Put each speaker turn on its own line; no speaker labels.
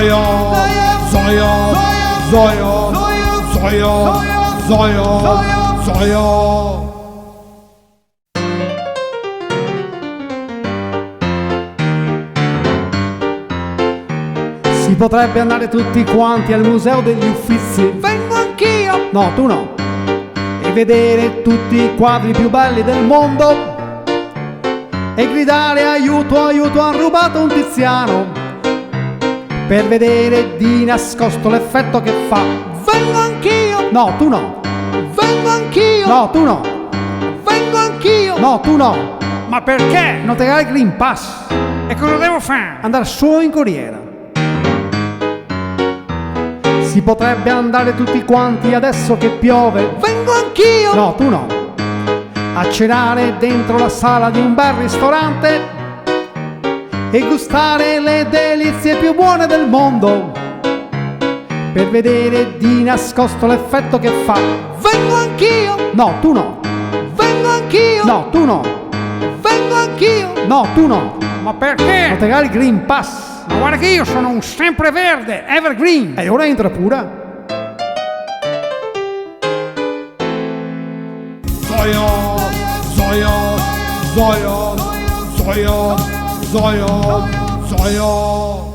Zoia, Zoia, Zoia, Zoia, Zoia, Zoia.
Si potrebbe andare tutti quanti al museo degli Uffizi.
Vengo anch'io.
No, tu no. E vedere tutti i quadri più belli del mondo e gridare aiuto, aiuto, han rubato un Tiziano, per vedere di nascosto l'effetto che fa.
Vengo anch'io.
No, tu no.
Vengo anch'io.
No, tu no.
Vengo anch'io.
No, tu no.
Ma perché?
Non te il Green Pass.
E cosa devo fare?
Andare solo in corriera. Si potrebbe andare tutti quanti adesso che piove.
Vengo anch'io.
No, tu no. A cenare dentro la sala di un bel ristorante e gustare le delizie più buone del mondo, per vedere di nascosto l'effetto che fa.
Vengo anch'io.
No, tu no.
Vengo anch'io.
No, tu no.
Vengo anch'io.
No, tu no.
Ma
Non
perché?
te il Green Pass.
Ma guarda che io sono un sempreverde, evergreen.
E ora entra pure.
Zoia, Zoia, Zoia, Zoia, Zoia, Zoia.